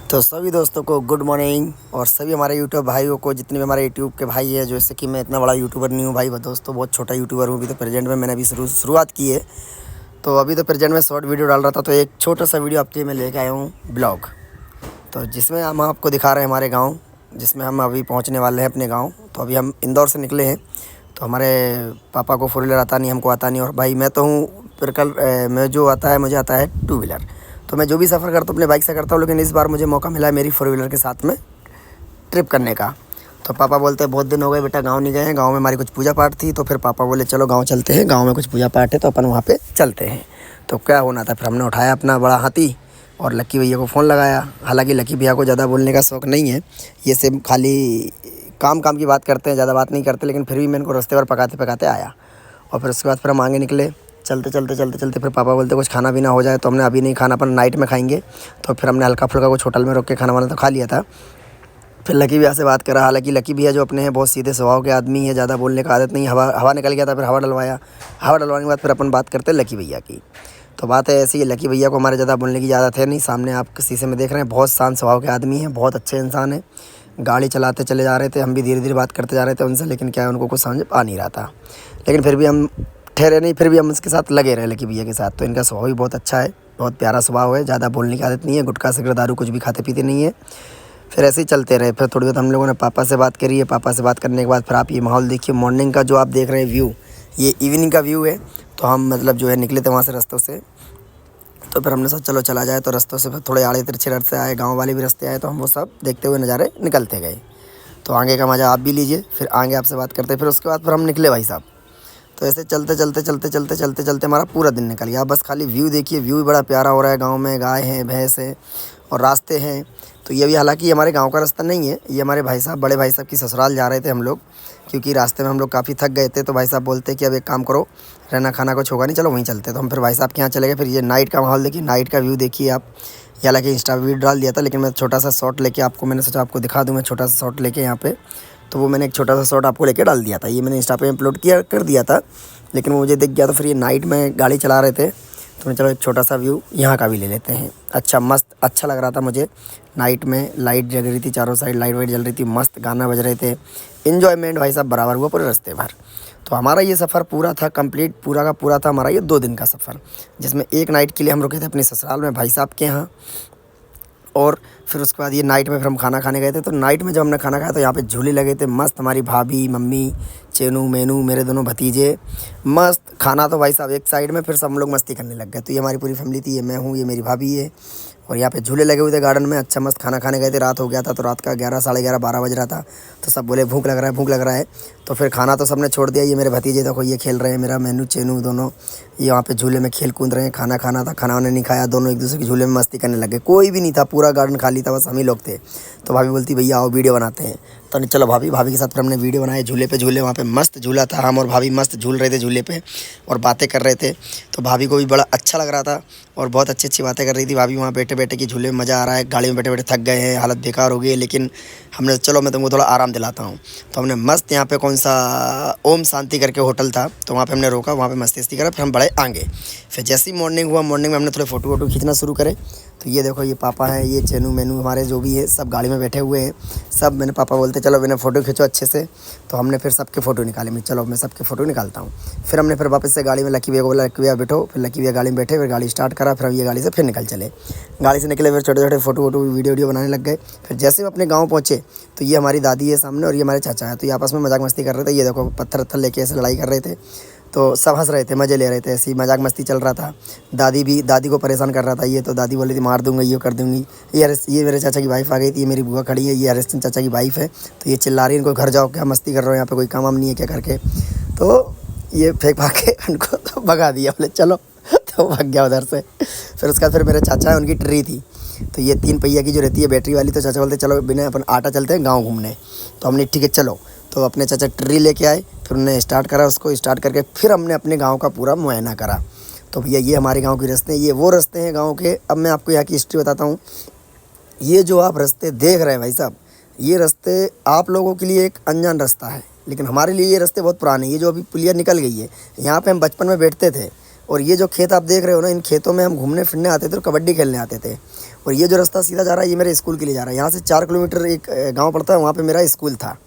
तो सभी दोस्तों को गुड मॉर्निंग और सभी हमारे यूट्यूब भाइयों को, जितने भी हमारे यूट्यूब के भाई है। जैसे कि मैं इतना बड़ा यूट्यूबर नहीं हूँ भाई, दोस्तों बहुत छोटा यूट्यूबर हूँ। अभी तो प्रेजेंट में मैंने अभी शुरुआत की है। तो अभी तो प्रेजेंट में शॉर्ट वीडियो डाल रहा था, तो एक छोटा सा वीडियो आपके लिए मैं लेके आया हूँ ब्लॉग। तो जिसमें हम आपको दिखा रहे हैं हमारे गाँव, जिसमें हम अभी पहुँचने वाले हैं अपने गाँव। तो अभी हम इंदौर से निकले हैं। तो हमारे पापा को 4 व्हीलर आता नहीं, हमको आता नहीं। और भाई मैं तो हूँ मैं जो आता है मुझे आता है 2 व्हीलर। तो मैं जो भी सफ़र करता हूँ अपने बाइक से करता हूँ, लेकिन इस बार मुझे मौका मिला है मेरी 4 व्हीलर के साथ में ट्रिप करने का। तो पापा बोलते हैं बहुत दिन हो गए बेटा गांव नहीं गए हैं, गांव में हमारी कुछ पूजा पाठ थी। तो फिर पापा बोले चलो गांव चलते हैं, गांव में कुछ पूजा पाठ है तो अपन वहाँ पे चलते हैं। तो क्या होना था, फिर हमने उठाया अपना बड़ा हाथी और लक्की भैया को फ़ोन लगाया। हालांकि लक्की भैया को ज़्यादा बोलने का शौक़ नहीं है, ये सिर्फ खाली काम काम की बात करते हैं, ज़्यादा बात नहीं करते। लेकिन फिर भी मैं इनको रास्ते पर पकाते पकाते आया। और फिर उसके बाद फिर हम आगे निकले। चलते फिर पापा बोलते कुछ खाना पीना हो जाए। तो हमने अभी नहीं खाना, अपन नाइट में खाएंगे। तो फिर हमने हल्का फुल्का कुछ होटल में रुक के खाना वाना तो खा लिया था। फिर लकी भैया से बात करा। हालांकि लकी भैया जो अपने हैं बहुत सीधे स्वभाव के आदमी है, ज़्यादा बोलने का आदत नहीं। हवा निकल गया था, फिर हवा डलवाया। हवा डलवाने के बाद फिर अपन बात करते हैं लकी भैया की। तो बात है ऐसी है, लकी भैया को हमारे ज़्यादा बोलने की आदत है नहीं। सामने आप शीशे में देख रहे हैं, बहुत शांत स्वभाव के आदमी हैं, बहुत अच्छे इंसान हैं। गाड़ी चलाते चले जा रहे थे, हम भी धीरे धीरे बात करते जा रहे थे उनसे। लेकिन क्या है, उनको कुछ समझ आ नहीं रहा था। लेकिन फिर भी हम ठहरे नहीं, फिर भी हम उसके साथ लगे रहे लकी भैया के साथ। तो इनका स्वभाव भी बहुत अच्छा है, बहुत प्यारा स्वभाव है, ज़्यादा बोलने की आदत नहीं है। गुटखा सिगरेट दारू कुछ भी खाते पीते नहीं है। फिर ऐसे ही चलते रहे। फिर थोड़ी बहुत हम लोगों ने पापा से बात करी है। पापा से बात करने के बाद फिर आप ये माहौल देखिए, मॉर्निंग का जो आप देख रहे हैं व्यू, ये इवनिंग का व्यू है। तो हम मतलब जो है निकले थे वहाँ से रास्तों से। तो फिर हमने सोचा चलो चला जाए। तो रास्तों से फिर थोड़े आड़े तिरछे रास्ते आए, गाँव वाले भी रास्ते आए। तो हम वो सब देखते हुए नज़ारे निकलते गए। तो आगे का मज़ा आप भी लीजिए। फिर आगे आपसे बात करते, फिर उसके बाद फिर हम निकले भाई साहब। तो ऐसे चलते हमारा पूरा दिन निकल गया। बस खाली व्यू देखिए, व्यू भी बड़ा प्यारा हो रहा है। गांव में गाय हैं, भैंस है और रास्ते हैं। तो ये भी हालांकि हमारे गांव का रास्ता नहीं है, ये हमारे भाई साहब, बड़े भाई साहब की ससुराल जा रहे थे हम लोग। क्योंकि रास्ते में हम लोग काफ़ी थक गए थे। तो भाई साहब बोलते कि अब एक काम करो, रहना खाना कुछ होगा नहीं, चलो वहीं चलते। तो हम फिर भाई साहब के यहाँ चले गए। फिर ये नाइट का माहौल देखिए, नाइट का व्यू देखिए आप। ये हालांकि इंस्टा वीडियो डाल दिया था, लेकिन मैं छोटा सा शॉट लेके आपको, मैंने सोचा आपको दिखा दूँ मैं छोटा सा शॉट लेके यहाँ पे। तो वो मैंने एक छोटा सा शॉट आपको लेके डाल दिया था। ये मैंने इंस्टा पे अपलोड कर दिया था, लेकिन वो मुझे दिख गया। तो फिर ये नाइट में गाड़ी चला रहे थे, तो मैं चलो एक छोटा सा व्यू यहाँ का भी ले लेते हैं। अच्छा मस्त अच्छा लग रहा था मुझे। नाइट में लाइट जल रही थी, चारों साइड लाइट वाइट जल रही थी, मस्त गाना बज रहे थे। इन्जॉयमेंट भाई साहब बराबर हुआ पूरे रास्ते भर। तो हमारा ये सफ़र पूरा था कंप्लीट, पूरा का पूरा था हमारा ये 2 दिन का सफ़र। जिसमें एक नाइट के लिए हम रुके थे अपने ससुराल में भाई साहब के यहाँ। और फिर उसके बाद ये नाइट में फिर हम खाना खाने गए थे। तो नाइट में जब हमने खाना खाया तो यहाँ पे झूले लगे थे मस्त। हमारी भाभी, मम्मी, चेनू, मेनू, मेरे दोनों भतीजे, मस्त खाना। तो भाई साहब एक साइड में फिर सब लोग मस्ती करने लग गए। तो ये हमारी पूरी फैमिली थी, ये मैं हूँ, ये मेरी भाभी है। और यहाँ पे झूले लगे हुए थे गार्डन में। अच्छा मस्त खाना खाने गए थे, रात हो गया था। तो रात का 11, साढ़े 11, 12 बज रहा था। तो सब बोले भूख लग रहा है, भूख लग रहा है। तो फिर खाना तो सबने छोड़ दिया। ये मेरे भतीजे देखो ये खेल रहे हैं, मेरा मेनू चेनू दोनों ये वहाँ पे झूले में खेल कूद रहे हैं। खाना खाना था, खाना वाना नहीं खाया, दोनों एक दूसरे के झूले में मस्ती करने लगे। कोई भी नहीं था, पूरा गार्डन खाली था, बस हम ही लोग थे। तो भाभी बोलती भैया आओ वीडियो बनाते हैं। तो नहीं चलो भाभी के साथ फिर हमने वीडियो बनाए। झूले पे झूले, वहाँ पे मस्त झूला था। हम और भाभी मस्त झूल रहे थे झूले पे और बातें कर रहे थे। तो भाभी को भी बड़ा अच्छा लग रहा था और बहुत अच्छी अच्छी बातें कर रही थी भाभी। वहाँ बैठे बैठे कि झूले में मज़ा आ रहा है, गाड़ी में बैठे बैठे थक गए हैं, हालत बेकार हो गई है। लेकिन हमने चलो मैं तुमको थोड़ा आराम दिलाता हूँ। तो हमने मस्त यहाँ पे कौन सा ओम शांति करके होटल था, तो वहाँ पे हमने रोका, वहाँ पे मस्ती करा। फिर हम बढ़े आगे। फिर जैसे ही मॉर्निंग हुआ, मॉर्निंग में हमने थोड़े फ़ोटो खींचना शुरू करे। तो ये देखो ये पापा हैं, ये चेनू मेनू हमारे जो भी है सब गाड़ी में बैठे हुए हैं। सब मैंने पापा बोलते चलो मैंने फ़ोटो खींचो अच्छे से। तो हमने फिर सबके फ़ोटो निकाले। मैं चलो मैं सबके फ़ोटो निकालता हूँ। फिर हमने फिर वापस से गाड़ी में लकी भैया को बोला लकी भैया बैठो। फिर लकी भैया गाड़ी में बैठे, फिर गाड़ी स्टार्ट करा। फिर हम ये गाड़ी से फिर निकल चले। गाड़ी से निकले फिर छोटे छोटे फ़ोटो वीडियो बनाने लग गए। फिर जैसे हम अपने गाँव पहुँचे तो ये हमारी दादी है सामने और ये हमारे चाचा है। तो ये आपस में मजाक मस्ती कर रहे थे। ये देखो पत्थर वत्थर लेके ऐसे लड़ाई कर रहे थे। तो सब हंस रहे थे, मज़े ले रहे थे, ऐसी मजाक मस्ती चल रहा था। दादी को परेशान कर रहा था ये। तो दादी बोली थी मार दूंगी, ये कर दूंगी। ये मेरे चाचा की वाइफ़ आ गई थी, ये मेरी बुआ खड़ी है, ये हरीश चंद चाचा की वाइफ़ है। तो ये चिल्ला रही है इनको घर जाओ, क्या मस्ती कर रहे हो यहाँ पे, कोई काम वाम नहीं है क्या करके। तो ये फेंक फाक के उनको तो भगा दिया, बोले चलो। तो भाग गया उधर से। फिर उसके बाद फिर मेरे चाचा है, उनकी ट्री थी। तो ये 3 पहिया की जो रहती है बैटरी वाली। तो चाचा बोलते चलो बिना अपन आटा चलते हैं गाँव घूमने। तो हमने ठीक है चलो। तो अपने चाचा ट्री लेके आए, फिर उन्होंने स्टार्ट करा, उसको स्टार्ट करके फिर हमने अपने गांव का पूरा मुआयना करा। तो भैया ये हमारे गांव के रास्ते हैं, ये वो रास्ते हैं गांव के। अब मैं आपको यहाँ की हिस्ट्री बताता हूँ। ये जो आप रास्ते देख रहे हैं भाई साहब, ये रास्ते आप लोगों के लिए एक अनजान रास्ता है, लेकिन हमारे लिए ये रास्ते बहुत पुराने। ये जो अभी पुलिया निकल गई है, यहाँ पे हम बचपन में बैठते थे। और ये जो खेत आप देख रहे हो ना, इन खेतों में हम घूमने फिरने आते थे और कबड्डी खेलने आते थे। और ये जो रास्ता सीधा जा रहा है ये मेरे स्कूल के लिए जा रहा है। यहाँ से 4 किलोमीटर एक गांव पड़ता है, वहाँ पे मेरा स्कूल था।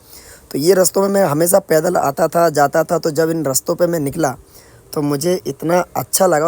तो ये रास्तों में मैं हमेशा पैदल आता था, जाता था। तो जब इन रास्तों पे मैं निकला तो मुझे इतना अच्छा लगा।